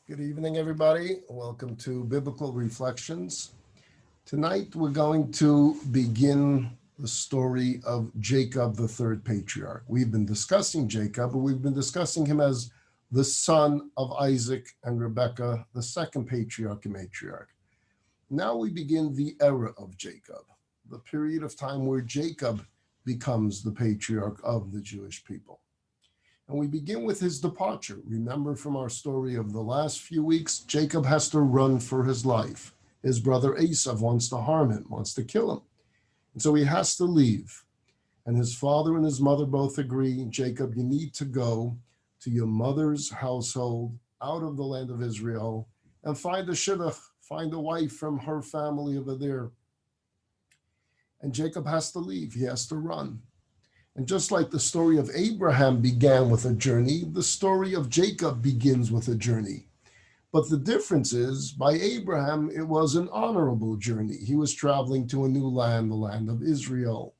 Good evening, everybody. Welcome to Biblical Reflections. Tonight, we're going to begin the story of Jacob, the third patriarch. We've been discussing Jacob, but we've been discussing him as the son of Isaac and Rebekah, the second patriarch and matriarch. Now we begin the era of Jacob, the period of time where Jacob becomes the patriarch of the Jewish people. And we begin with his departure. Remember from our story of the last few weeks, Jacob has to run for his life. His brother Esau wants to harm him, wants to kill him. And so he has to leave. And his father and his mother both agree, Jacob, you need to go to your mother's household out of the land of Israel and find a shidduch, find a wife from her family over there. And Jacob has to leave. He has to run. And just like the story of Abraham began with a journey, the story of Jacob begins with a journey. But the difference is, by Abraham, it was an honorable journey. He was traveling to a new land, the land of Israel.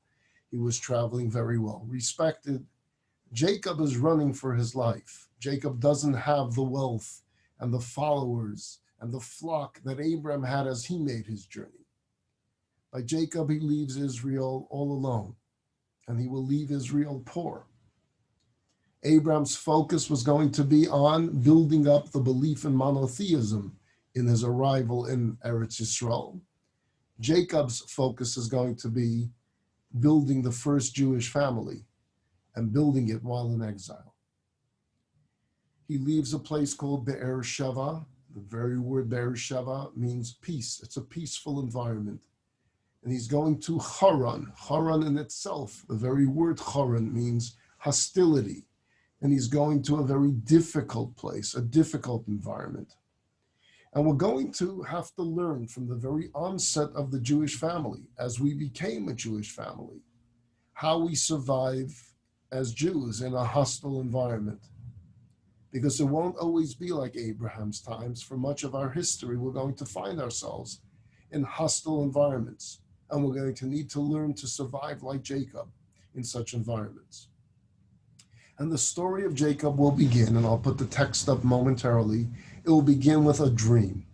He was traveling very well respected. Jacob is running for his life. Jacob doesn't have the wealth and the followers and the flock that Abraham had as he made his journey. By Jacob, he leaves Israel all alone. And he will leave Israel poor. Abraham's focus was going to be on building up the belief in monotheism in his arrival in Eretz Yisrael. Jacob's focus is going to be building the first Jewish family and building it while in exile. He leaves a place called Be'er Sheva. The very word Be'er Sheva means peace. It's a peaceful environment. And he's going to Haran. Haran in itself, the very word Haran means hostility. And he's going to a very difficult place, a difficult environment. And we're going to have to learn from the very onset of the Jewish family, as we became a Jewish family, how we survive as Jews in a hostile environment. Because it won't always be like Abraham's times. For much of our history, we're going to find ourselves in hostile environments. And we're going to need to learn to survive like Jacob in such environments. And the story of Jacob will begin, and I'll put the text up momentarily. It will begin with a dream.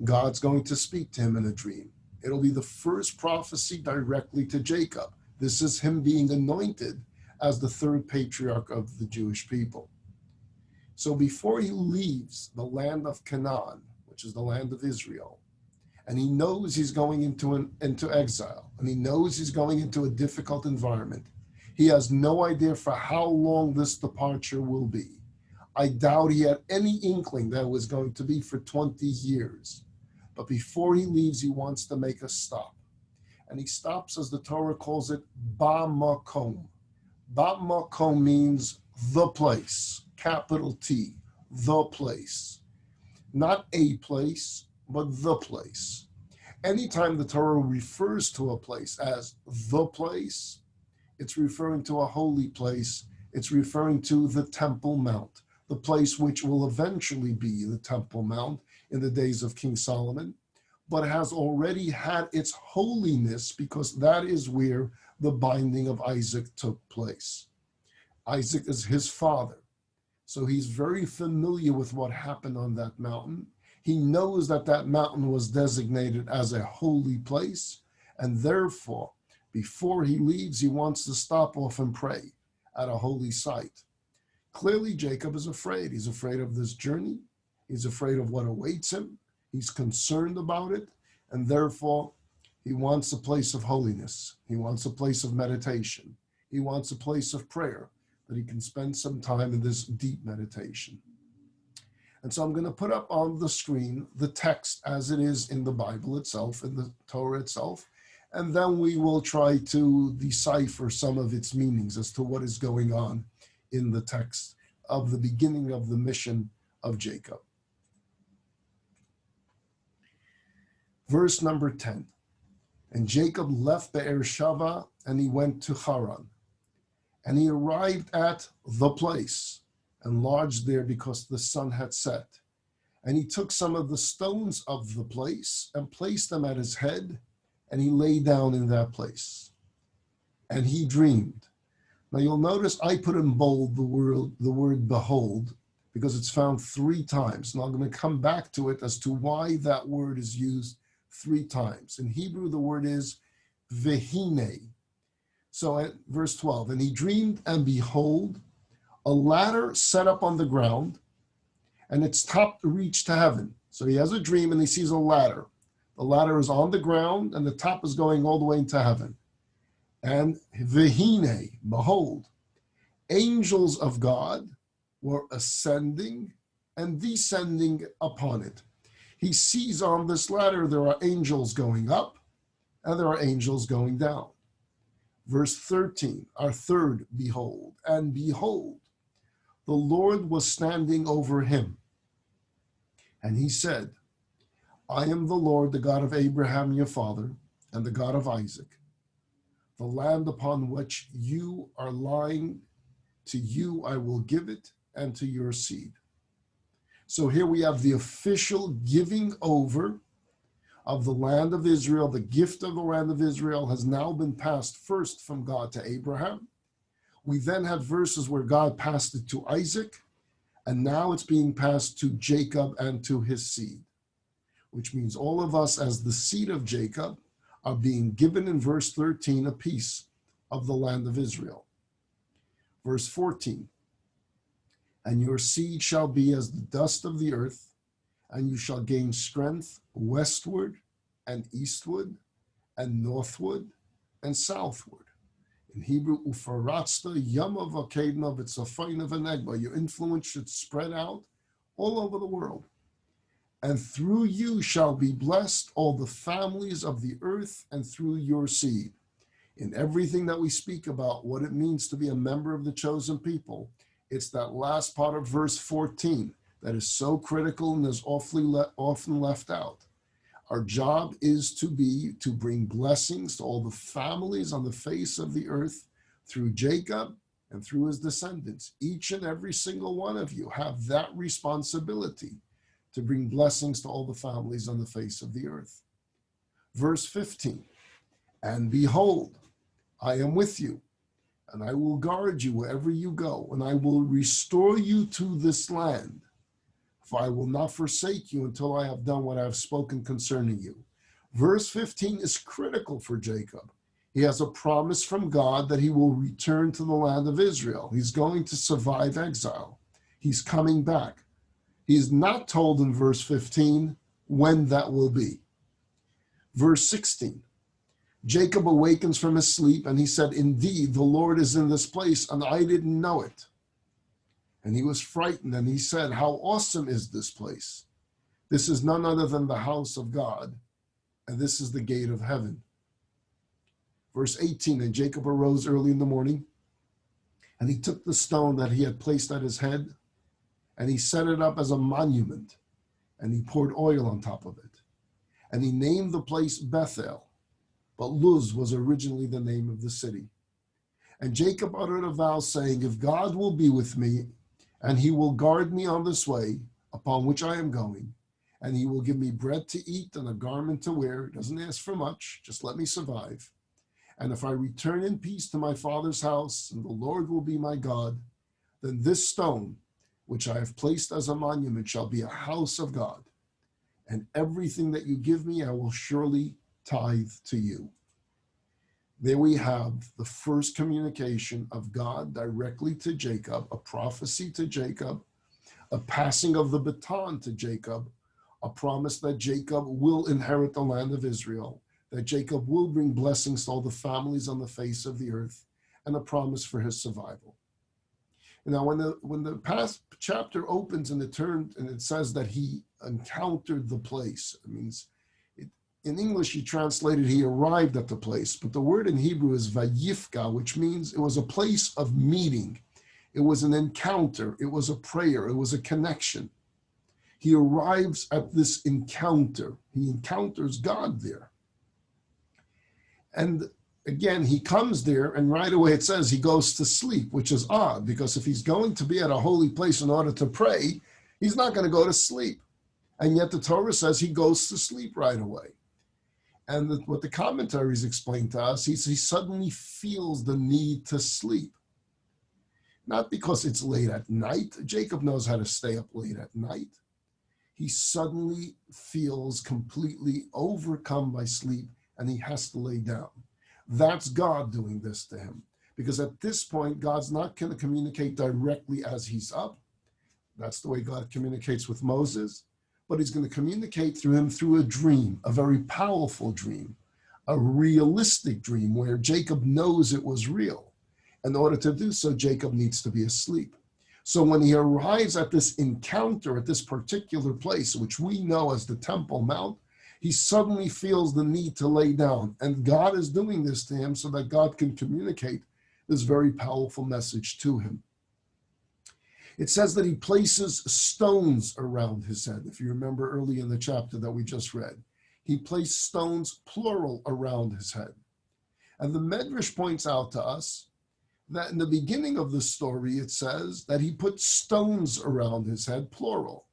God's going to speak to him in a dream. It'll be the first prophecy directly to Jacob. This is him being anointed as the third patriarch of the Jewish people. So before he leaves the land of Canaan, which is the land of Israel, and he knows he's going into exile, and he knows he's going into a difficult environment. He has no idea for how long this departure will be. I doubt he had any inkling that it was going to be for 20 years. But before he leaves, he wants to make a stop. And he stops, as the Torah calls it, Ba Makom. Ba Makom means the place, capital T, the place. Not a place, but the place. Anytime the Torah refers to a place as the place, it's referring to a holy place. It's referring to the Temple Mount, the place which will eventually be the Temple Mount in the days of King Solomon, but has already had its holiness because that is where the binding of Isaac took place. Isaac is his father, so he's very familiar with what happened on that mountain. He knows that that mountain was designated as a holy place, and therefore, before he leaves, he wants to stop off and pray at a holy site. Clearly, Jacob is afraid. He's afraid of this journey. He's afraid of what awaits him. He's concerned about it, and therefore, he wants a place of holiness. He wants a place of meditation. He wants a place of prayer that he can spend some time in this deep meditation. And so I'm going to put up on the screen the text as it is in the Bible itself, in the Torah itself, and then we will try to decipher some of its meanings as to what is going on in the text of the beginning of the mission of Jacob. Verse number 10. And Jacob left Beersheba and he went to Haran. And he arrived at the place and lodged there because the sun had set. And he took some of the stones of the place and placed them at his head, and he lay down in that place. And he dreamed. Now you'll notice I put in bold the word behold, because it's found 3 times. And I'm going to come back to it as to why that word is used 3 times. In Hebrew, the word is vehine. So at verse 12, and he dreamed, and behold, a ladder set up on the ground, and its top reached to heaven. So he has a dream, and he sees a ladder. The ladder is on the ground, and the top is going all the way into heaven. And vehine, behold, angels of God were ascending and descending upon it. He sees on this ladder there are angels going up, and there are angels going down. Verse 13, our third behold, and behold, the Lord was standing over him. And he said, I am the Lord, the God of Abraham your father, and the God of Isaac. The land upon which you are lying, to you I will give it, and to your seed. So here we have the official giving over of the land of Israel. The gift of the land of Israel has now been passed first from God to Abraham. We then have verses where God passed it to Isaac, and now it's being passed to Jacob and to his seed, which means all of us as the seed of Jacob are being given in verse 13 a piece of the land of Israel. Verse 14, and your seed shall be as the dust of the earth, and you shall gain strength westward and eastward and northward and southward. In Hebrew, ufaratzta yama v'kedna v'tzafayna v'negba. Your influence should spread out all over the world. And through you shall be blessed all the families of the earth, and through your seed. In everything that we speak about what it means to be a member of the chosen people, it's that last part of verse 14 that is so critical and is often left out. Our job is to bring blessings to all the families on the face of the earth through Jacob and through his descendants. Each and every single one of you have that responsibility to bring blessings to all the families on the face of the earth. Verse 15, and behold, I am with you, and I will guard you wherever you go, and I will restore you to this land. For I will not forsake you until I have done what I have spoken concerning you. Verse 15 is critical for Jacob. He has a promise from God that he will return to the land of Israel. He's going to survive exile. He's coming back. He is not told in verse 15 when that will be. Verse 16, Jacob awakens from his sleep, and he said, indeed, the Lord is in this place, and I didn't know it. And he was frightened, and he said, how awesome is this place? This is none other than the house of God, and this is the gate of heaven. Verse 18, and Jacob arose early in the morning, and he took the stone that he had placed at his head, and he set it up as a monument, and he poured oil on top of it. And he named the place Bethel, but Luz was originally the name of the city. And Jacob uttered a vow, saying, if God will be with me, and he will guard me on this way upon which I am going, and he will give me bread to eat and a garment to wear. He doesn't ask for much, just let me survive. And if I return in peace to my father's house, and the Lord will be my God, then this stone, which I have placed as a monument, shall be a house of God. And everything that you give me, I will surely tithe to you. There we have the first communication of God directly to Jacob, a prophecy to Jacob, a passing of the baton to Jacob, a promise that Jacob will inherit the land of Israel, that Jacob will bring blessings to all the families on the face of the earth, and a promise for his survival. Now, when the past chapter opens and it says that he encountered the place, it means in English, you translated he arrived at the place, but the word in Hebrew is vayifka, which means it was a place of meeting. It was an encounter. It was a prayer. It was a connection. He arrives at this encounter. He encounters God there. And again, he comes there, and right away it says he goes to sleep, which is odd, because if he's going to be at a holy place in order to pray, he's not going to go to sleep. And yet the Torah says he goes to sleep right away. And what the commentaries explain to us, he suddenly feels the need to sleep. not because it's late at night. Jacob knows how to stay up late at night. He suddenly feels completely overcome by sleep and he has to lay down. That's God doing this to him, because at this point, God's not going to communicate directly as he's up. That's the way God communicates with Moses, but he's going to communicate through him through a dream, a very powerful dream, a realistic dream where Jacob knows it was real. In order to do so, Jacob needs to be asleep. So when he arrives at this encounter at this particular place, which we know as the Temple Mount, he suddenly feels the need to lay down. And God is doing this to him so that God can communicate this very powerful message to him. It says that he places stones around his head. If you remember early in the chapter that we just read, he placed stones, plural, around his head. And the Medrash points out to us that in the beginning of the story, it says that he put stones around his head, plural.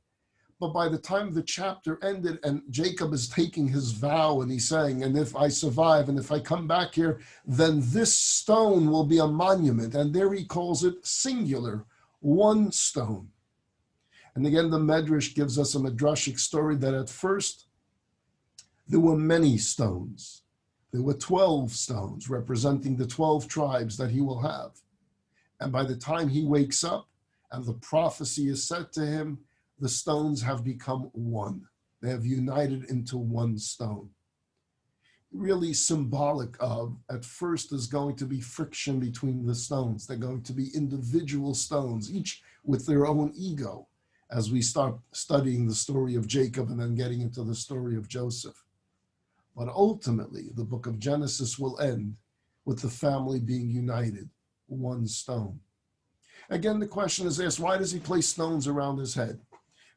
But by the time the chapter ended and Jacob is taking his vow and he's saying, and if I survive and if I come back here, then this stone will be a monument. And there he calls it singular, one stone. And again, the Medrash gives us a Midrashic story that at first there were many stones. There were 12 stones representing the 12 tribes that he will have. And by the time he wakes up and the prophecy is said to him, the stones have become one. They have united into one stone. Really symbolic of, at first, there's going to be friction between the stones. They're going to be individual stones, each with their own ego, as we start studying the story of Jacob and then getting into the story of Joseph. But ultimately, the book of Genesis will end with the family being united, one stone. Again, the question is asked, why does he place stones around his head?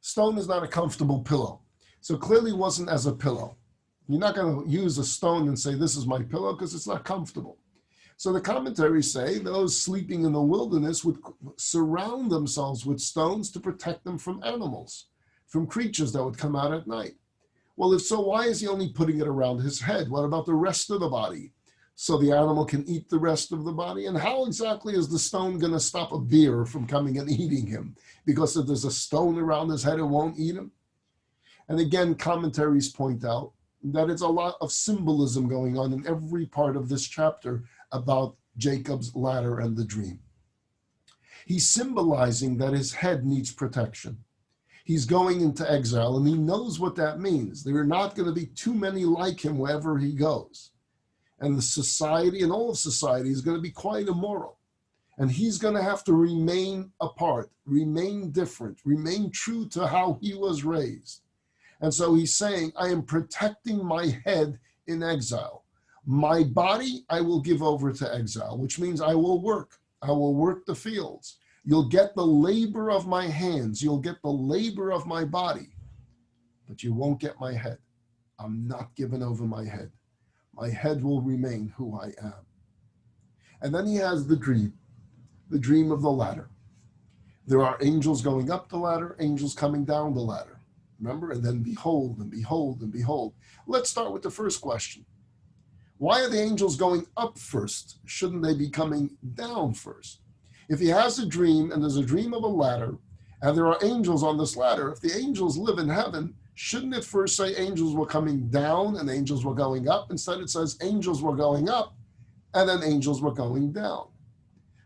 Stone is not a comfortable pillow. So clearly wasn't as a pillow. You're not going to use a stone and say, this is my pillow, because it's not comfortable. So the commentaries say those sleeping in the wilderness would surround themselves with stones to protect them from animals, from creatures that would come out at night. Well, if so, why is he only putting it around his head? What about the rest of the body? So the animal can eat the rest of the body? And how exactly is the stone going to stop a bear from coming and eating him? Because if there's a stone around his head, it won't eat him? And again, commentaries point out that it's a lot of symbolism going on in every part of this chapter about Jacob's ladder and the dream. He's symbolizing that his head needs protection. He's going into exile, and he knows what that means. There are not going to be too many like him wherever he goes. And the society, and all of society, is going to be quite immoral. And he's going to have to remain apart, remain different, remain true to how he was raised. And so he's saying, I am protecting my head in exile. My body, I will give over to exile, which means I will work. I will work the fields. You'll get the labor of my hands. You'll get the labor of my body, but you won't get my head. I'm not giving over my head. My head will remain who I am. And then he has the dream of the ladder. There are angels going up the ladder, angels coming down the ladder. Remember? And then behold, and behold, and behold. Let's start with the first question. Why are the angels going up first? Shouldn't they be coming down first? If he has a dream, and there's a dream of a ladder, and there are angels on this ladder, if the angels live in heaven, shouldn't it first say angels were coming down and angels were going up? Instead, it says angels were going up and then angels were going down.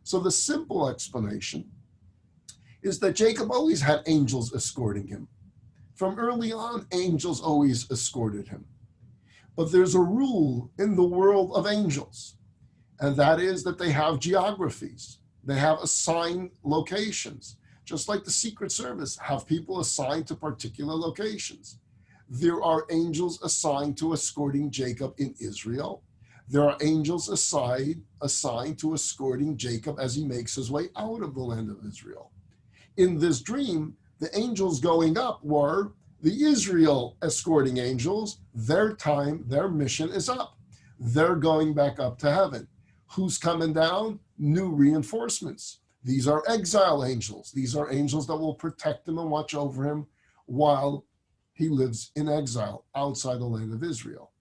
So the simple explanation is that Jacob always had angels escorting him. From early on, angels always escorted him. But there's a rule in the world of angels, and that is that they have geographies. They have assigned locations. Just like the Secret Service have people assigned to particular locations. There are angels assigned to escorting Jacob in Israel. There are angels assigned to escorting Jacob as he makes his way out of the land of Israel. In this dream, the angels going up were the Israel escorting angels. Their time, their mission is up. They're going back up to heaven. Who's coming down? New reinforcements. These are exile angels. These are angels that will protect him and watch over him while he lives in exile outside the land of Israel.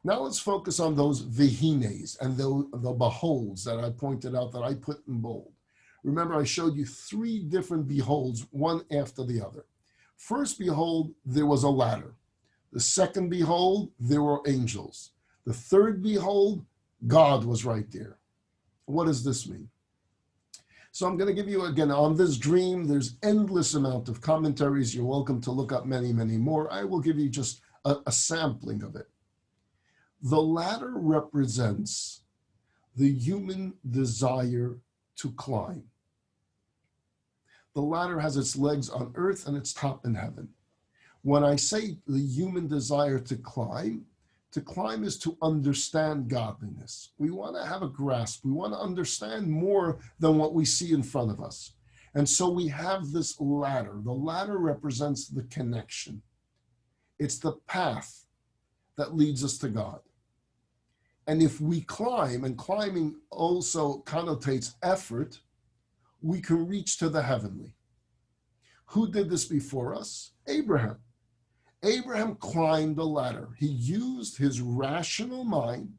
Now let's focus on those vihines and the beholds that I pointed out, that I put in bold. Remember, I showed you three different beholds, one after the other. First behold, there was a ladder. The second behold, there were angels. The third behold, God was right there. What does this mean? So I'm going to give you, again, on this dream, there's endless amount of commentaries. You're welcome to look up many, many more. I will give you just a sampling of it. The ladder represents the human desire to climb. The ladder has its legs on earth and its top in heaven. When I say the human desire to climb is to understand godliness. We want to have a grasp. We want to understand more than what we see in front of us. And so we have this ladder. The ladder represents the connection. It's the path that leads us to God. And if we climb, and climbing also connotates effort, we can reach to the heavenly. Who did this before us? Abraham. Abraham climbed the ladder. He used his rational mind,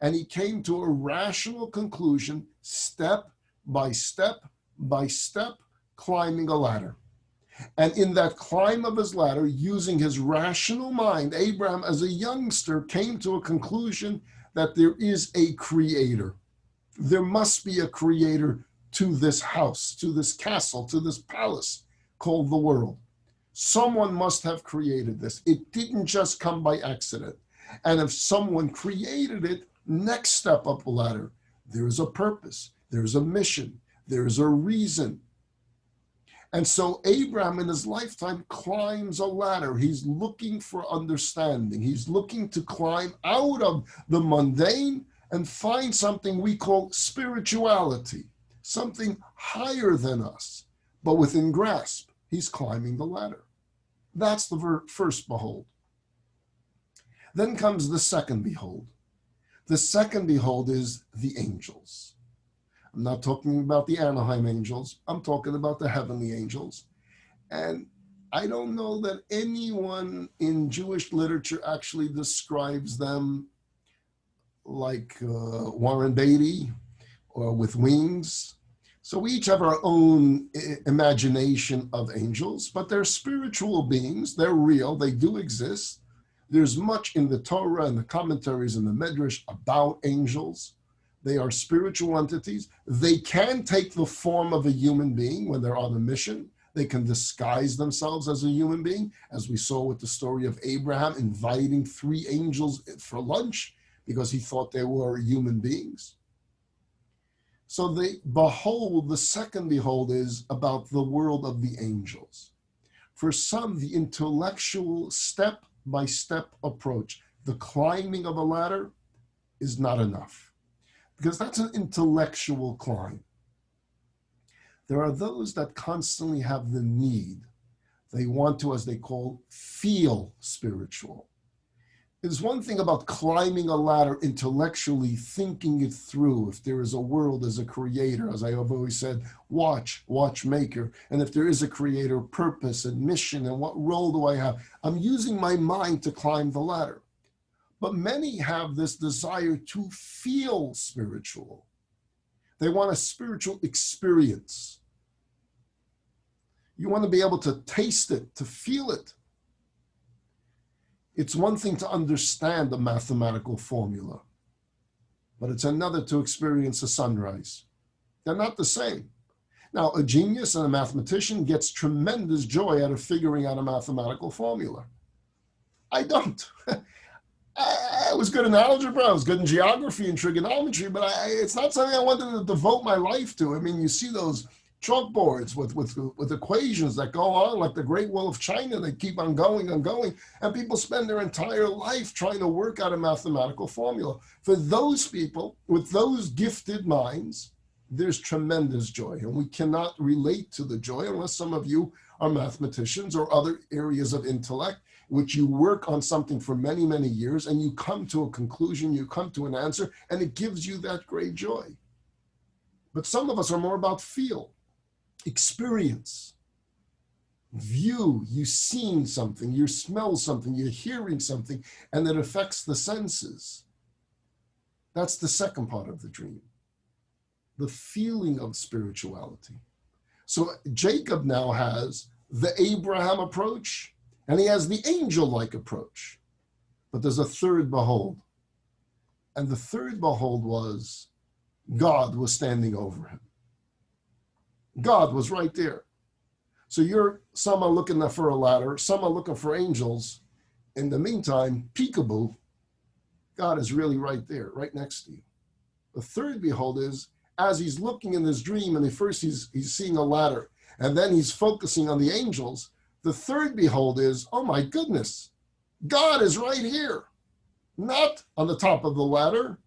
and he came to a rational conclusion, step by step by step, climbing a ladder. And in that climb of his ladder, using his rational mind, Abraham, as a youngster, came to a conclusion that there is a creator. There must be a creator to this house, to this castle, to this palace called the world. Someone must have created this. It didn't just come by accident. And if someone created it, next step up the ladder, there is a purpose, there's a mission, there's a reason. And so Abraham in his lifetime climbs a ladder. He's looking for understanding. He's looking to climb out of the mundane and find something we call spirituality, something higher than us, but within grasp. He's climbing the ladder. That's the first behold. Then comes the second behold. The second behold is the angels. I'm not talking about the Anaheim angels. I'm talking about the heavenly angels. And I don't know that anyone in Jewish literature actually describes them like Warren Beatty or with wings. So we each have our own imagination of angels, but they're spiritual beings. They're real. They do exist. There's much in the Torah and the commentaries and the Medrash about angels. They are spiritual entities. They can take the form of a human being when they're on a mission. They can disguise themselves as a human being, as we saw with the story of Abraham inviting 3 angels for lunch because he thought they were human beings. So the second behold is about the world of the angels. For some, the intellectual step-by-step approach, the climbing of a ladder, is not enough, because that's an intellectual climb. There are those that constantly have the need. They want to, as they call, feel spiritual. There's one thing about climbing a ladder intellectually, thinking it through. If there is a world, as a creator, as I have always said, watchmaker. And if there is a creator, purpose and mission, and what role do I have? I'm using my mind to climb the ladder. But many have this desire to feel spiritual. They want a spiritual experience. You want to be able to taste it, to feel it. It's one thing to understand a mathematical formula, but it's another to experience a sunrise. They're not the same. Now, a genius and a mathematician gets tremendous joy out of figuring out a mathematical formula. I don't. I was good in algebra, I was good in geography and trigonometry, but it's not something I wanted to devote my life to. I mean, you see those chalkboards with equations that go on like the Great Wall of China. They keep on going and going, and people spend their entire life trying to work out a mathematical formula. For those people with those gifted minds, there's tremendous joy, and we cannot relate to the joy unless some of you are mathematicians or other areas of intellect, which you work on something for many, many years, and you come to a conclusion, you come to an answer, and it gives you that great joy. But some of us are more about feel, experience, view. You're seeing something, you smell something, you're hearing something, and it affects the senses. That's the second part of the dream. the feeling of spirituality. So Jacob now has the Abraham approach, and he has the angel-like approach. But there's a third behold. And the third behold was God was standing over him. God was right there. So some are looking for a ladder, some are looking for angels. In the meantime, peekaboo, God is really right there, right next to you. The third behold is, as he's looking in this dream, and at first he's seeing a ladder, and then he's focusing on the angels, the third behold is, oh my goodness, God is right here. Not on the top of the ladder,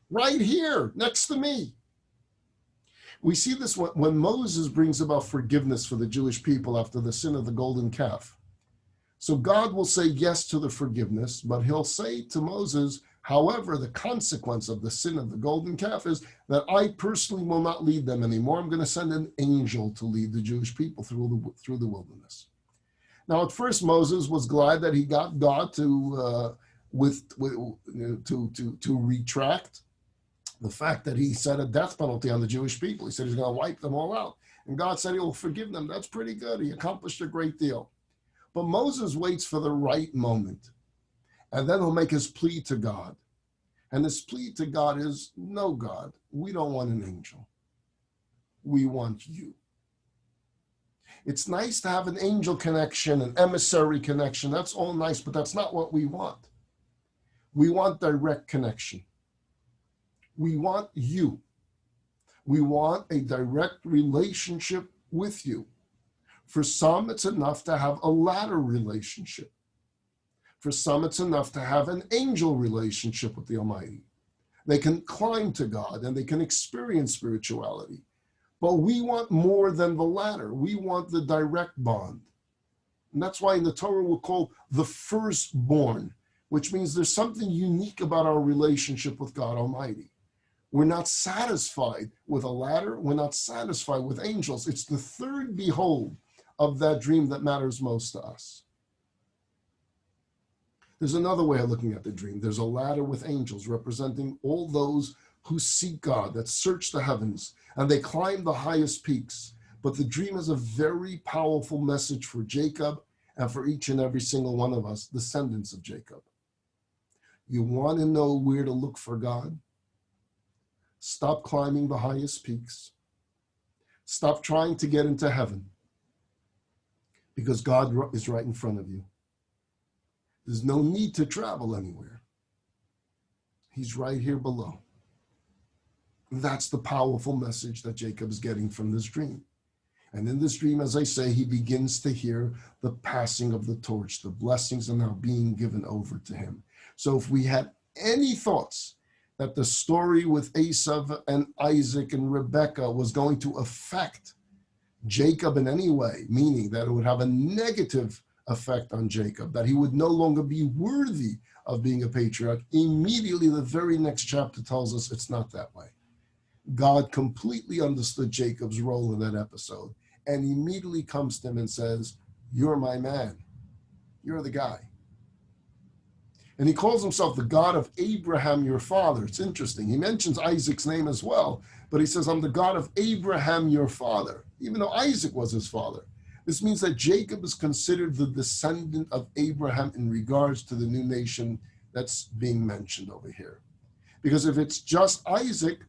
right here, next to me. We see this when Moses brings about forgiveness for the Jewish people after the sin of the golden calf. So God will say yes to the forgiveness, but he'll say to Moses, however, the consequence of the sin of the golden calf is that I personally will not lead them anymore. I'm going to send an angel to lead the Jewish people through the wilderness. Now, at first, Moses was glad that he got God to retract the fact that he set a death penalty on the Jewish people. He said he's going to wipe them all out. And God said he'll forgive them. That's pretty good. He accomplished a great deal. But Moses waits for the right moment. And then he'll make his plea to God. And his plea to God is, no, God, we don't want an angel. We want you. It's nice to have an angel connection, an emissary connection. That's all nice, but that's not what we want. We want direct connection. We want you. We want a direct relationship with you. For some, it's enough to have a ladder relationship. For some, it's enough to have an angel relationship with the Almighty. They can climb to God and they can experience spirituality. But we want more than the latter. We want the direct bond. And that's why in the Torah we're called the firstborn, which means there's something unique about our relationship with God Almighty. We're not satisfied with a ladder. We're not satisfied with angels. It's the third behold of that dream that matters most to us. There's another way of looking at the dream. There's a ladder with angels representing all those who seek God, that search the heavens, and they climb the highest peaks. But the dream is a very powerful message for Jacob and for each and every single one of us, descendants of Jacob. You want to know where to look for God? Stop climbing the highest peaks. Stop trying to get into heaven, because God is right in front of you. There's no need to travel anywhere. He's right here below. That's the powerful message that Jacob is getting from this dream. And in this dream, as I say, he begins to hear the passing of the torch. The blessings are now being given over to him. So if we had any thoughts that the story with Esau and Isaac and Rebekah was going to affect Jacob in any way, meaning that it would have a negative effect on Jacob, that he would no longer be worthy of being a patriarch, immediately the very next chapter tells us it's not that way. God completely understood Jacob's role in that episode and immediately comes to him and says, you're my man. You're the guy. And he calls himself the God of Abraham, your father. It's interesting. He mentions Isaac's name as well, but he says, I'm the God of Abraham, your father, even though Isaac was his father. This means that Jacob is considered the descendant of Abraham in regards to the new nation that's being mentioned over here. Because if it's just Isaac,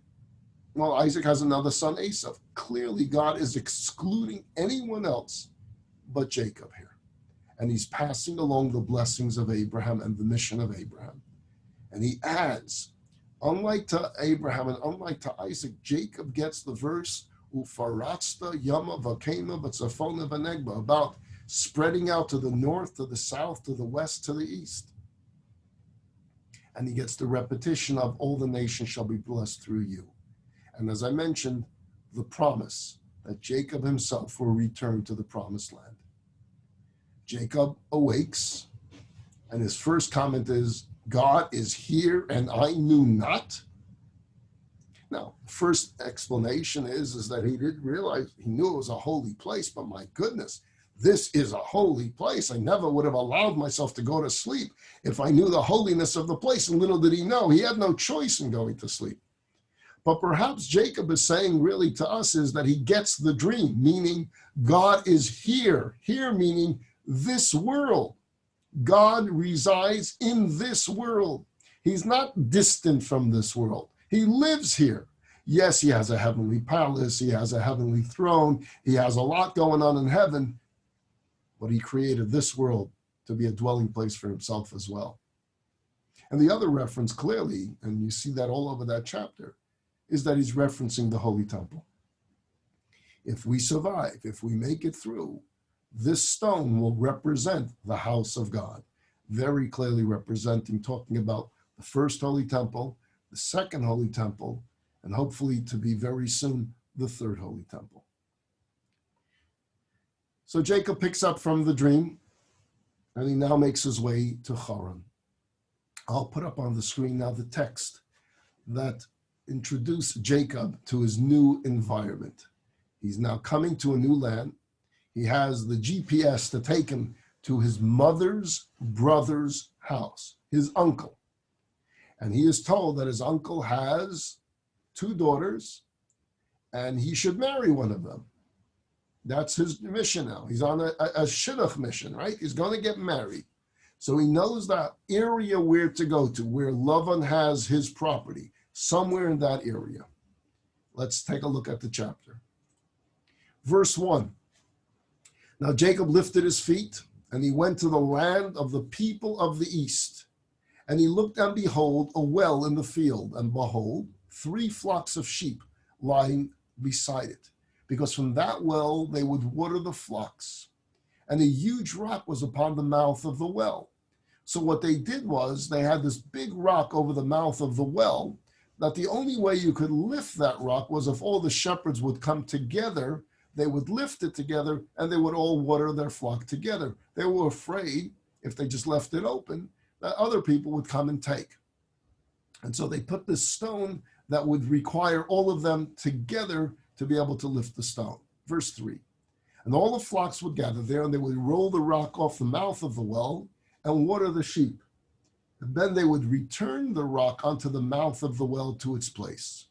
well, Isaac has another son, Esau. Clearly, God is excluding anyone else but Jacob here. And he's passing along the blessings of Abraham and the mission of Abraham. And he adds, unlike to Abraham and unlike to Isaac, Jacob gets the verse, Ufaratzta yama vakema v'tzafona v'negba, about spreading out to the north, to the south, to the west, to the east. And he gets the repetition of all the nations shall be blessed through you. And as I mentioned, the promise that Jacob himself will return to the promised land. Jacob awakes, and his first comment is, God is here and I knew not. Now, first explanation is that he didn't realize, he knew it was a holy place, but my goodness, this is a holy place. I never would have allowed myself to go to sleep if I knew the holiness of the place. And little did he know, he had no choice in going to sleep. But perhaps Jacob is saying really to us is that he gets the dream, meaning God is here. Here meaning this world. God resides in this world. He's not distant from this world. He lives here. Yes, he has a heavenly palace. He has a heavenly throne. He has a lot going on in heaven, but he created this world to be a dwelling place for himself as well. And the other reference clearly, and you see that all over that chapter, is that he's referencing the Holy Temple. If we survive, if we make it through, this stone will represent the house of God, very clearly representing, talking about the first Holy Temple, the second Holy Temple, and hopefully to be very soon, the third Holy Temple. So Jacob picks up from the dream, and he now makes his way to Haran. I'll put up on the screen now the text that introduced Jacob to his new environment. He's now coming to a new land. He has the GPS to take him to his mother's brother's house, his uncle. And he is told that his uncle has 2 daughters, and he should marry one of them. That's his mission now. He's on a shidduch mission, right? He's going to get married. So he knows that area where to go to, where Laban has his property, somewhere in that area. Let's take a look at the chapter. Verse 1. Now Jacob lifted his feet, and he went to the land of the people of the east. And he looked, and behold, a well in the field, and behold, 3 flocks of sheep lying beside it, because from that well they would water the flocks. And a huge rock was upon the mouth of the well. So what they did was they had this big rock over the mouth of the well, that the only way you could lift that rock was if all the shepherds would come together. They would lift it together, and they would all water their flock together. They were afraid, if they just left it open, that other people would come and take. And so they put this stone that would require all of them together to be able to lift the stone. Verse 3. And all the flocks would gather there, and they would roll the rock off the mouth of the well and water the sheep. And then they would return the rock onto the mouth of the well to its place.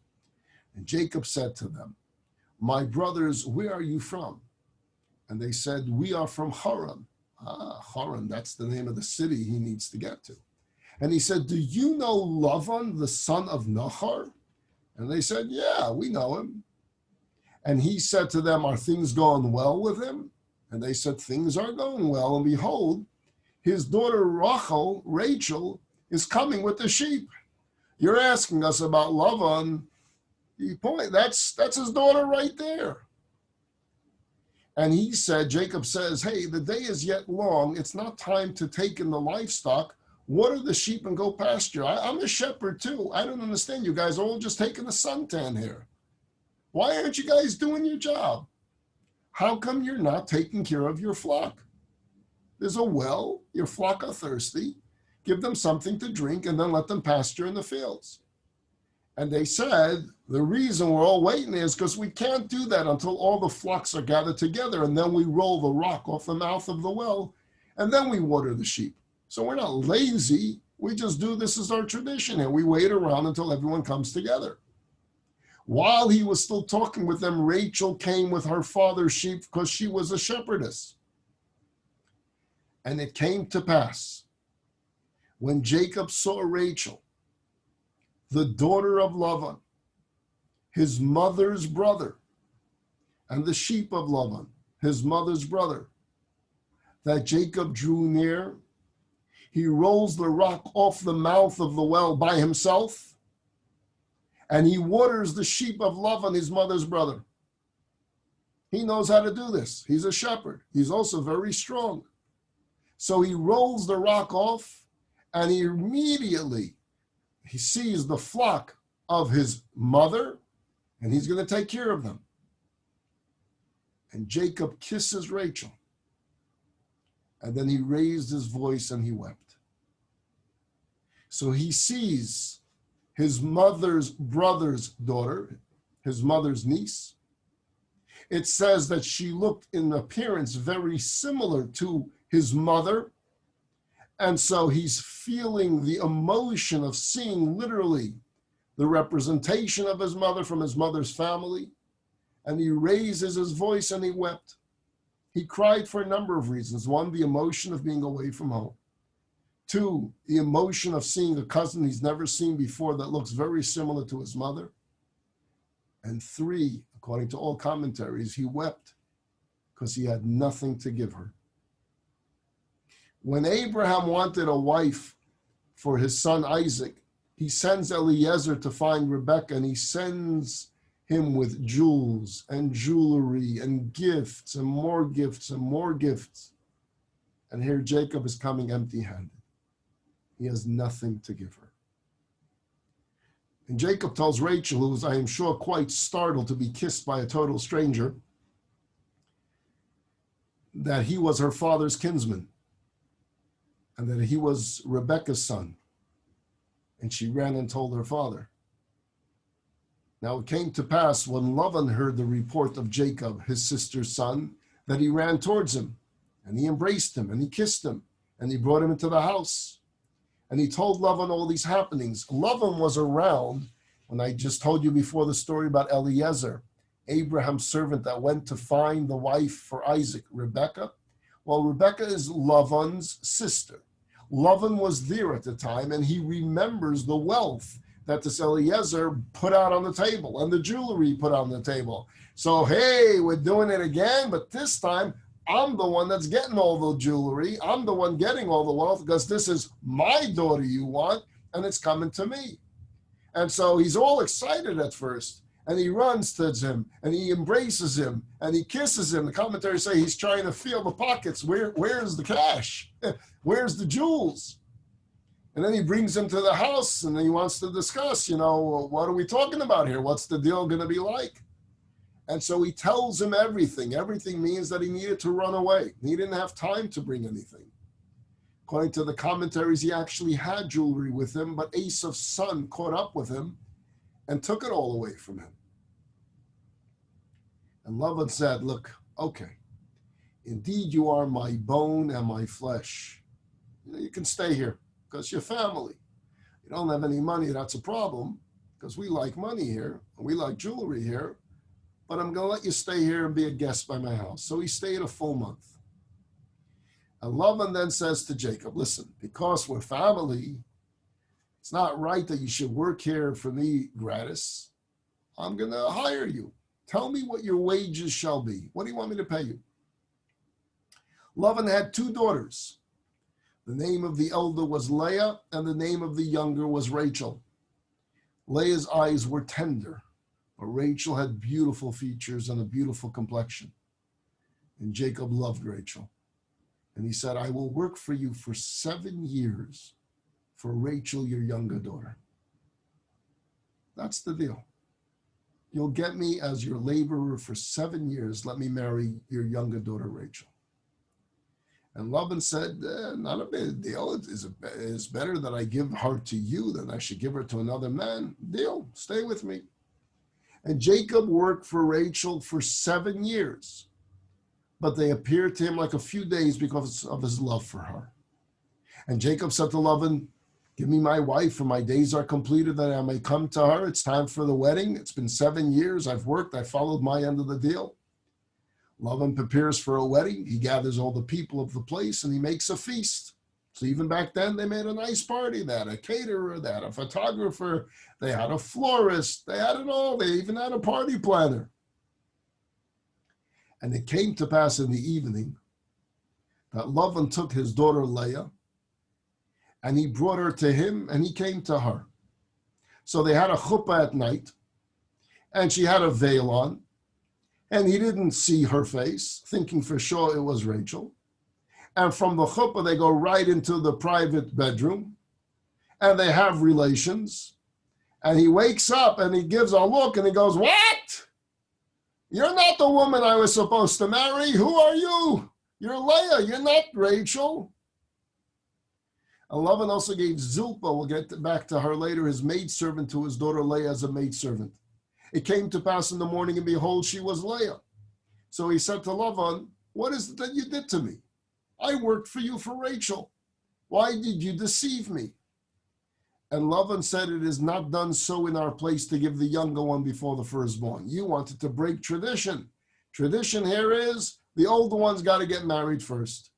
And Jacob said to them, My brothers, where are you from? And they said, We are from Haran. Haran, that's the name of the city he needs to get to. And he said, Do you know Laban, the son of Nahor? And they said, Yeah, we know him. And he said to them, Are things going well with him? And they said, Things are going well. And behold, his daughter Rachel, is coming with the sheep. You're asking us about Laban. That's his daughter right there. And he said, Jacob says, Hey, the day is yet long. It's not time to take in the livestock. Water the sheep and go pasture. I'm a shepherd too. I don't understand. You guys are all just taking a suntan here. Why aren't you guys doing your job? How come you're not taking care of your flock? There's a well. Your flock are thirsty. Give them something to drink and then let them pasture in the fields. And they said, the reason we're all waiting is because we can't do that until all the flocks are gathered together, and then we roll the rock off the mouth of the well, and then we water the sheep. So we're not lazy. We just do this as our tradition, and we wait around until everyone comes together. While he was still talking with them, Rachel came with her father's sheep because she was a shepherdess. And it came to pass, when Jacob saw Rachel, the daughter of Laban, his mother's brother, and the sheep of Laban, his mother's brother, that Jacob drew near, he rolls the rock off the mouth of the well by himself, and he waters the sheep of Laban, his mother's brother. He knows how to do this. He's a shepherd. He's also very strong. So he rolls the rock off, and he sees the flock of his mother, and he's going to take care of them. And Jacob kisses Rachel. And then he raised his voice and he wept. So he sees his mother's brother's daughter, his mother's niece. It says that she looked in appearance very similar to his mother. And so he's feeling the emotion of seeing literally the representation of his mother from his mother's family, and he raises his voice and he wept. He cried for a number of reasons. One, the emotion of being away from home. Two, the emotion of seeing a cousin he's never seen before that looks very similar to his mother. And three, according to all commentaries, he wept because he had nothing to give her. When Abraham wanted a wife for his son Isaac, he sends Eliezer to find Rebekah, and he sends him with jewels and jewelry and gifts and more gifts and more gifts. And here Jacob is coming empty-handed. He has nothing to give her. And Jacob tells Rachel, who was, I am sure, quite startled to be kissed by a total stranger, that he was her father's kinsman and that he was Rebekah's son. And she ran and told her father. Now it came to pass when Laban heard the report of Jacob, his sister's son, that he ran towards him, and he embraced him, and he kissed him, and he brought him into the house. And he told Laban all these happenings. Laban was around when I just told you before the story about Eliezer, Abraham's servant that went to find the wife for Isaac, Rebekah. Well, Rebekah is Laban's sister. Laban was there at the time, and he remembers the wealth that this Eliezer put out on the table and the jewelry put on the table. So, hey, we're doing it again, but this time I'm the one that's getting all the jewelry. I'm the one getting all the wealth because this is my daughter you want, and it's coming to me. And so he's all excited at first, and he runs towards him, and he embraces him, and he kisses him. The commentaries say he's trying to feel the pockets. Where's the cash? Where's the jewels? And then he brings him to the house, and he wants to discuss, what are we talking about here? What's the deal going to be like? And so he tells him everything. Everything means that he needed to run away. He didn't have time to bring anything. According to the commentaries, he actually had jewelry with him, but Esau's son caught up with him and took it all away from him. And Laban said, look, okay, indeed you are my bone and my flesh. You can stay here because you're family. You don't have any money, that's a problem, because we like money here, and we like jewelry here, but I'm going to let you stay here and be a guest by my house. So he stayed a full month. And Laban then says to Jacob, listen, because we're family, it's not right that you should work here for me gratis. I'm going to hire you. Tell me what your wages shall be. What do you want me to pay you? Laban had two daughters. The name of the elder was Leah, and the name of the younger was Rachel. Leah's eyes were tender, but Rachel had beautiful features and a beautiful complexion. And Jacob loved Rachel. And he said, I will work for you for 7 years for Rachel, your younger daughter. That's the deal. You'll get me as your laborer for 7 years. Let me marry your younger daughter, Rachel. And Laban said, not a big deal. It's better that I give her to you than I should give her to another man. Deal, stay with me. And Jacob worked for Rachel for 7 years, but they appeared to him like a few days because of his love for her. And Jacob said to Laban, give me my wife, for my days are completed that I may come to her. It's time for the wedding. It's been 7 years. I've worked. I followed my end of the deal. Laban prepares for a wedding. He gathers all the people of the place and he makes a feast. So even back then, they made a nice party. They had a caterer, they had a photographer, they had a florist, they had it all. They even had a party planner. And it came to pass in the evening that Laban took his daughter Leah and he brought her to him and he came to her. So they had a chuppah at night and she had a veil on. And he didn't see her face, thinking for sure it was Rachel. And from the chuppah, they go right into the private bedroom, and they have relations. And he wakes up, and he gives a look, and he goes, what? You're not the woman I was supposed to marry. Who are you? You're Leah. You're not Rachel. And Laban also gave Zilpah, we'll get back to her later, his maidservant to his daughter Leah as a maidservant. It came to pass in the morning, and behold, she was Leah. So he said to Laban, what is it that you did to me? I worked for you for Rachel. Why did you deceive me? And Laban said, it is not done so in our place to give the younger one before the firstborn. You wanted to break tradition. Tradition here is the older one's got to get married first.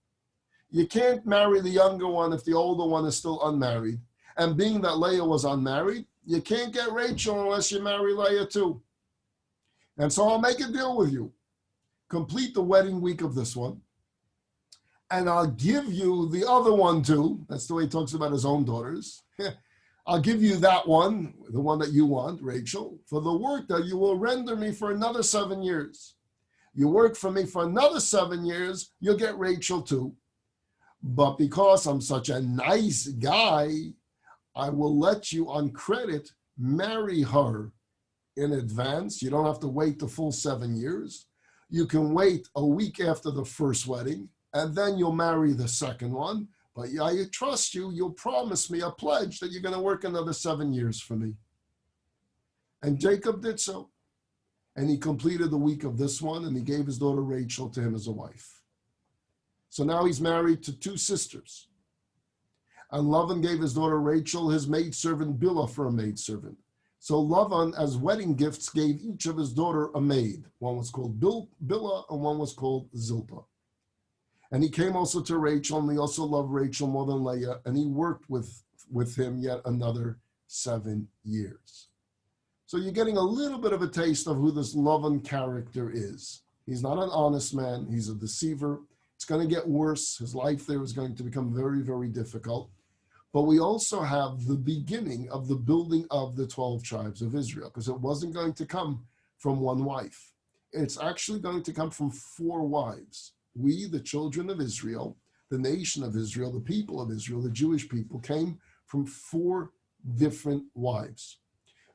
You can't marry the younger one if the older one is still unmarried. And being that Leah was unmarried, you can't get Rachel unless you marry Leah too. And so I'll make a deal with you. Complete the wedding week of this one. And I'll give you the other one too. That's the way he talks about his own daughters. I'll give you that one, the one that you want, Rachel, for the work that you will render me for another 7 years. You work for me for another 7 years, you'll get Rachel too. But because I'm such a nice guy, I will let you on credit marry her in advance. You don't have to wait the full 7 years. You can wait a week after the first wedding, and then you'll marry the second one. But I trust you, you'll promise me a pledge that you're going to work another 7 years for me. And Jacob did so. And he completed the week of this one, and he gave his daughter Rachel to him as a wife. So now he's married to 2 sisters. And Laban gave his daughter Rachel his maidservant Bilhah for a maidservant. So Laban, as wedding gifts, gave each of his daughter a maid. One was called Bilhah, and one was called Zilpah. And he came also to Rachel, and he also loved Rachel more than Leah, and he worked with him yet another 7 years. So you're getting a little bit of a taste of who this Laban character is. He's not an honest man. He's a deceiver. It's going to get worse. His life there is going to become very, very difficult. But we also have the beginning of the building of the 12 tribes of Israel, because it wasn't going to come from one wife. It's actually going to come from 4 wives. We, the children of Israel, the nation of Israel, the people of Israel, the Jewish people, came from 4 different wives.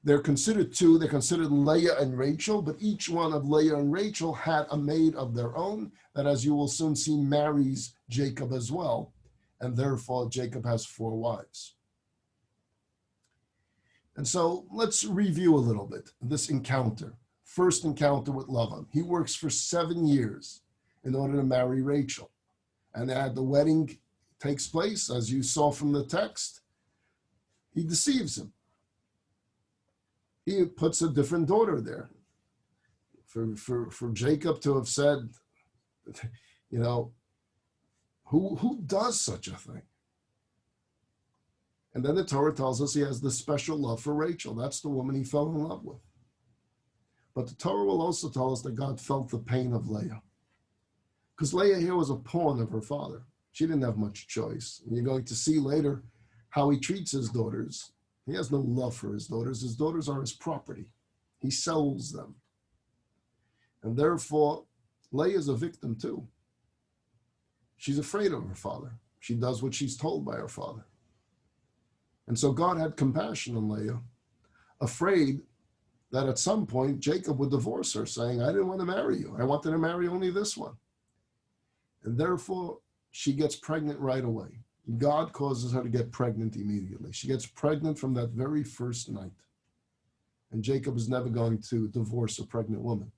They're considered 2. They're considered Leah and Rachel, but each one of Leah and Rachel had a maid of their own that, as you will soon see, marries Jacob as well. And therefore, Jacob has 4 wives. And so let's review a little bit this encounter. First encounter with Laban. He works for 7 years in order to marry Rachel. And as the wedding takes place, as you saw from the text, he deceives him. He puts a different daughter there. For Jacob to have said, you know, who does such a thing? And then the Torah tells us he has this special love for Rachel. That's the woman he fell in love with. But the Torah will also tell us that God felt the pain of Leah. Because Leah here was a pawn of her father. She didn't have much choice. And you're going to see later how he treats his daughters. He has no love for his daughters. His daughters are his property. He sells them. And therefore, Leah is a victim too. She's afraid of her father. She does what she's told by her father. And so God had compassion on Leah, afraid that at some point Jacob would divorce her, saying, I didn't want to marry you. I wanted to marry only this one. And therefore, she gets pregnant right away. God causes her to get pregnant immediately. She gets pregnant from that very first night. And Jacob is never going to divorce a pregnant woman.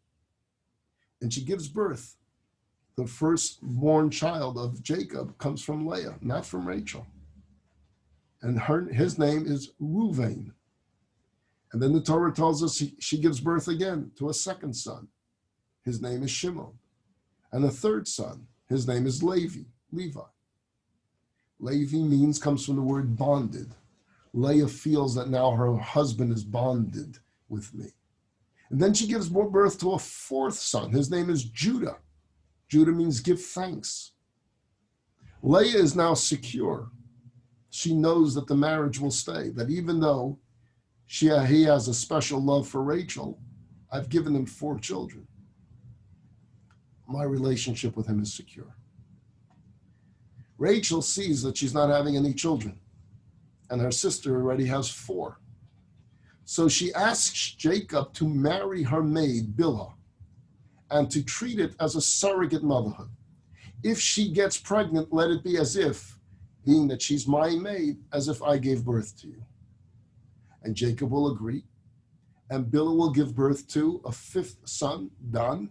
And she gives birth. The firstborn child of Jacob comes from Leah, not from Rachel. And his name is Reuven. And then the Torah tells us she gives birth again to a second son. His name is Shimon. And a third son. His name is Levi. Levi comes from the word bonded. Leah feels that now her husband is bonded with me. And then she gives birth to a fourth son. His name is Judah. Judah means give thanks. Leah is now secure. She knows that the marriage will stay, that even though he has a special love for Rachel, I've given him 4 children. My relationship with him is secure. Rachel sees that she's not having any children, and her sister already has 4. So she asks Jacob to marry her maid, Bilhah, and to treat it as a surrogate motherhood. If she gets pregnant, let it be as if, being that she's my maid, as if I gave birth to you. And Jacob will agree, and Bilhah will give birth to a 5th son, Dan,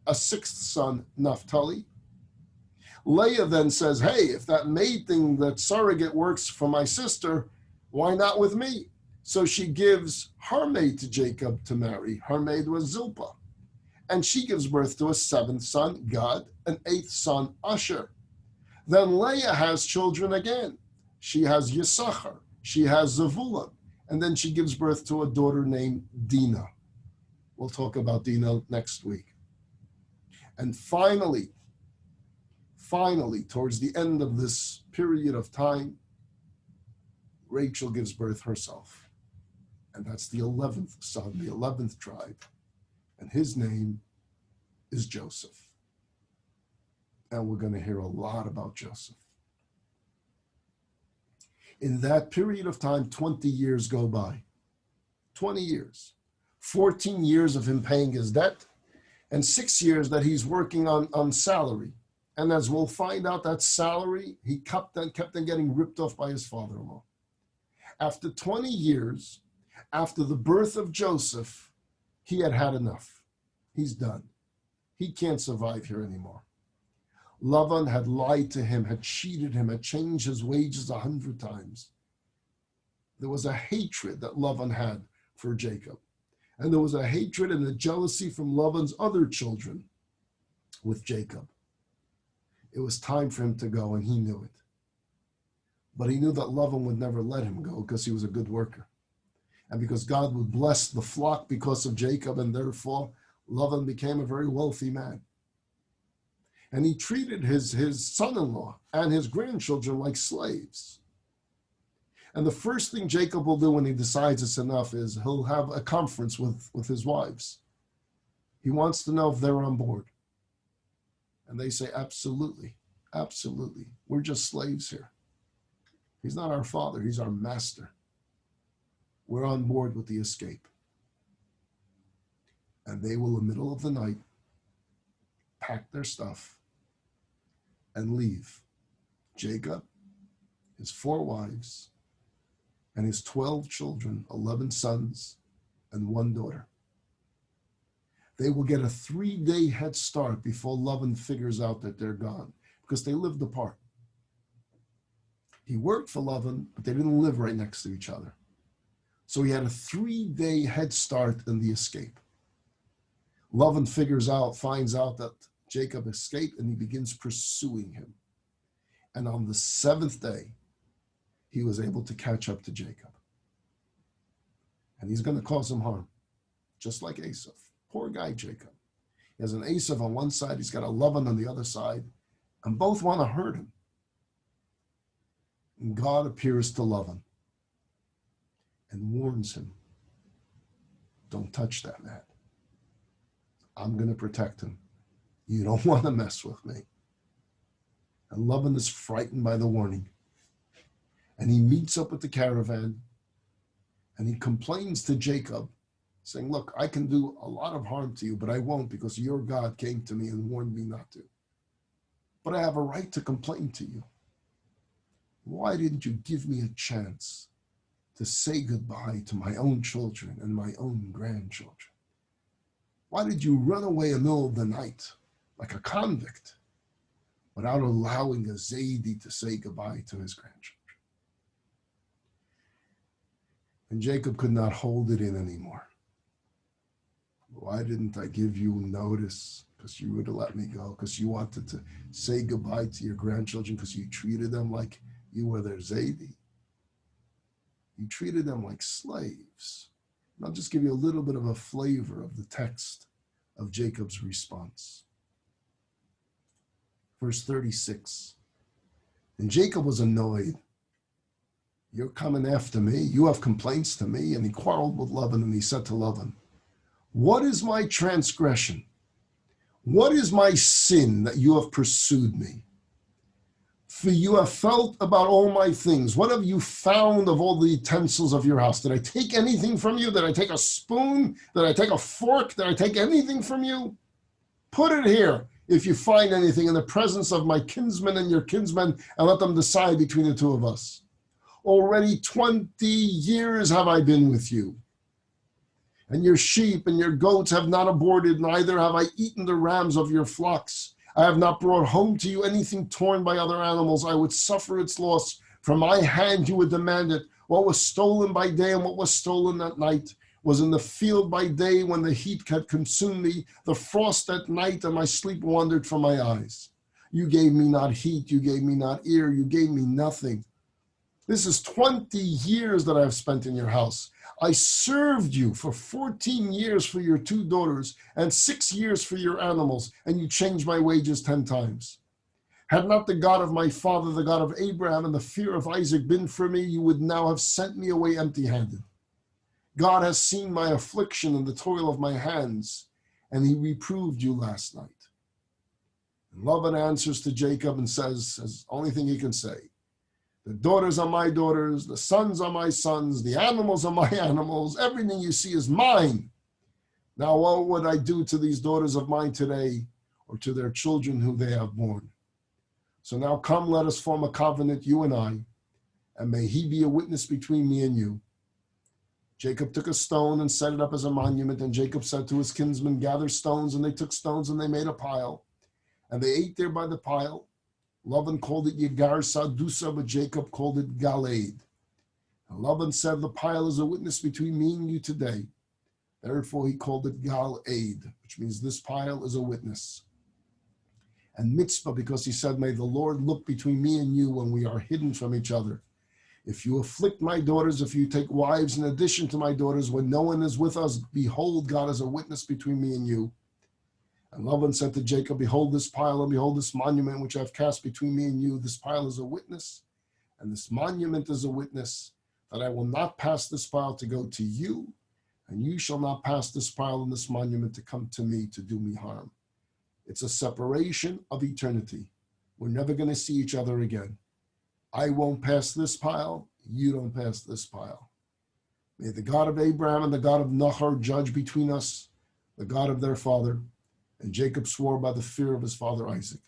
a 6th son, Naphtali. Leah then says, hey, if that maid thing, that surrogate works for my sister, Why not with me? So she gives her maid to Jacob to marry. Her maid was Zilpah. And she gives birth to a seventh son, Gad, an eighth son, Asher. Then Leah has children again. She has Yisachar. She has Zevulun. And then she gives birth to a daughter named Dinah. We'll talk about Dinah next week. And finally, towards the end of this period of time, Rachel gives birth herself. And that's the 11th son, the 11th tribe. And his name is Joseph. And we're going to hear a lot about Joseph. In that period of time, 20 years go by. 20 years. 14 years of him paying his debt, and 6 years that he's working on salary. And as we'll find out, that salary, he kept on getting ripped off by his father-in-law. After 20 years, after the birth of Joseph, he had had enough. He's done. He can't survive here anymore. Laban had lied to him, had cheated him, had changed his wages 100 times. There was a hatred that Laban had for Jacob. And there was a hatred and a jealousy from Laban's other children with Jacob. It was time for him to go, and he knew it. But he knew that Laban would never let him go because he was a good worker. And because God would bless the flock because of Jacob, and therefore Laban became a very wealthy man. And he treated his son-in-law and his grandchildren like slaves. And the first thing Jacob will do when he decides it's enough is he'll have a conference with his wives. He wants to know if they're on board. And they say, absolutely, absolutely. We're just slaves here. He's not our father, he's our master. We're on board with the escape. And they will, in the middle of the night, pack their stuff and leave. Jacob, his 4 wives, and his 12 children, 11 sons, and 1 daughter. They will get a 3-day head start before Laban figures out that they're gone, because they lived apart. He worked for Laban, but they didn't live right next to each other. So he had a 3-day head start in the escape. Laban finds out that Jacob escaped, and he begins pursuing him. And on the 7th day, he was able to catch up to Jacob. And he's going to cause him harm, just like Esau. Poor guy, Jacob. He has an Esau on one side, he's got a Laban on the other side, and both want to hurt him. And God appears to Laban and warns him, don't touch that man. I'm going to protect him. You don't want to mess with me. And Laban is frightened by the warning. And he meets up with the caravan, and he complains to Jacob, saying, look, I can do a lot of harm to you, but I won't, because your God came to me and warned me not to. But I have a right to complain to you. Why didn't you give me a chance to say goodbye to my own children and my own grandchildren? Why did you run away in the middle of the night like a convict without allowing a Zaidi to say goodbye to his grandchildren? And Jacob could not hold it in anymore. Why didn't I give you notice? Because you would have let me go, because you wanted to say goodbye to your grandchildren, because you treated them like you were their Zaidi. You treated them like slaves. And I'll just give you a little bit of a flavor of the text of Jacob's response. Verse 36. And Jacob was annoyed. You're coming after me. You have complaints to me. And he quarreled with Laban, and he said to Laban, what is my transgression? What is my sin that you have pursued me? For you have felt about all my things. What have you found of all the utensils of your house? Did I take anything from you? Did I take a spoon? Did I take a fork? Did I take anything from you? Put it here if you find anything in the presence of my kinsmen and your kinsmen, and let them decide between the two of us. Already 20 years have I been with you. And your sheep and your goats have not aborted, neither have I eaten the rams of your flocks. I have not brought home to you anything torn by other animals. I would suffer its loss. From my hand you would demand it. What was stolen by day and what was stolen at night was in the field by day when the heat had consumed me, the frost at night, and my sleep wandered from my eyes. You gave me not heat, you gave me not ear, you gave me nothing. This is 20 years that I've spent in your house. I served you for 14 years for your 2 daughters and 6 years for your animals, and you changed my wages 10 times. Had not the God of my father, the God of Abraham, and the fear of Isaac been for me, you would now have sent me away empty-handed. God has seen my affliction and the toil of my hands, and he reproved you last night. And Laban answers to Jacob and says, as only thing he can say, the daughters are my daughters, the sons are my sons, the animals are my animals, everything you see is mine. Now what would I do to these daughters of mine today, or to their children who they have borne? So now come, let us form a covenant, you and I, and may he be a witness between me and you. Jacob took a stone and set it up as a monument, and Jacob said to his kinsmen, gather stones, and they took stones and they made a pile, and they ate there by the pile. Laban called it Yegar Sadusa, but Jacob called it Galeed. And Laban said, the pile is a witness between me and you today. Therefore he called it Galeed, which means this pile is a witness. And Mitzvah, because he said, may the Lord look between me and you when we are hidden from each other. If you afflict my daughters, if you take wives in addition to my daughters, when no one is with us, behold, God is a witness between me and you. And Laban said to Jacob, behold this pile and behold this monument which I have cast between me and you. This pile is a witness, and this monument is a witness, that I will not pass this pile to go to you, and you shall not pass this pile and this monument to come to me to do me harm. It's a separation of eternity. We're never going to see each other again. I won't pass this pile, you don't pass this pile. May the God of Abraham and the God of Nahor judge between us, the God of their father. And Jacob swore by the fear of his father Isaac.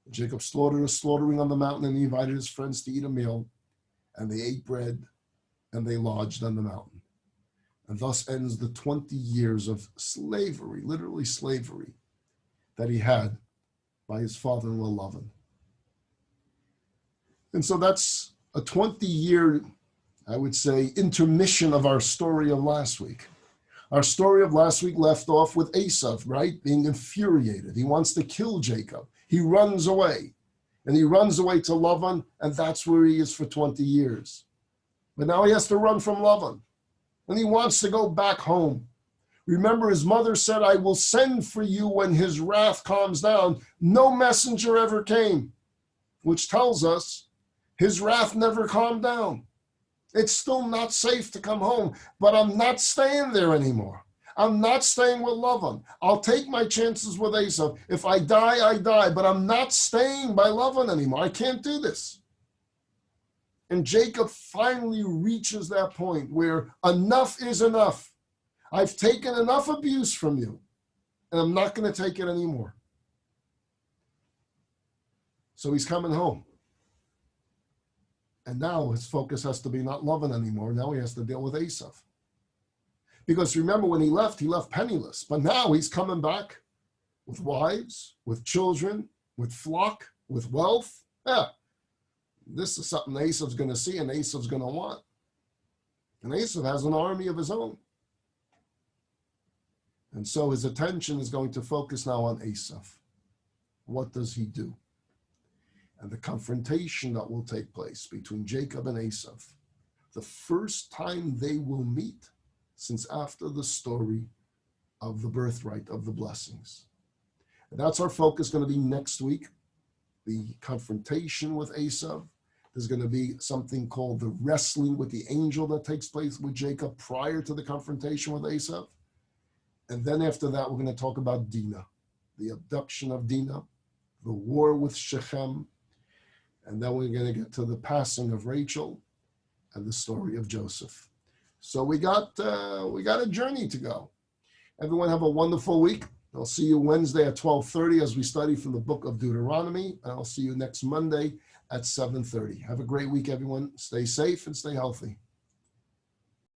And Jacob slaughtered a slaughtering on the mountain, and he invited his friends to eat a meal, and they ate bread, and they lodged on the mountain. And thus ends the 20 years of slavery, literally slavery, that he had by his father-in-law Laban. And so that's a 20-year, I would say, intermission of our story of last week. Our story of last week left off with Esau, right? Being infuriated. He wants to kill Jacob. He runs away. And he runs away to Laban, and that's where he is for 20 years. But now he has to run from Laban. And he wants to go back home. Remember, his mother said, I will send for you when his wrath calms down. No messenger ever came, which tells us his wrath never calmed down. It's still not safe to come home, but I'm not staying there anymore. I'm not staying with Laban. I'll take my chances with Esau. If I die, I die, but I'm not staying by Laban anymore. I can't do this. And Jacob finally reaches that point where enough is enough. I've taken enough abuse from you, and I'm not going to take it anymore. So he's coming home. And now his focus has to be not Laban anymore. Now he has to deal with Esau. Because remember, when he left penniless. But now he's coming back with wives, with children, with flock, with wealth. Yeah, this is something Esau's going to see and Esau's going to want. And Esau has an army of his own. And so his attention is going to focus now on Esau. What does he do? And the confrontation that will take place between Jacob and Esau, the first time they will meet since after the story of the birthright of the blessings. And that's our focus going to be next week, the confrontation with Esau. There's going to be something called the wrestling with the angel that takes place with Jacob prior to the confrontation with Esau. And then after that, we're going to talk about Dinah, the abduction of Dinah, the war with Shechem, and then we're going to get to the passing of Rachel and the story of Joseph. So we got a journey to go. Everyone have a wonderful week. I'll see you Wednesday at 12:30 as we study from the book of Deuteronomy. And I'll see you next Monday at 7:30. Have a great week, everyone. Stay safe and stay healthy.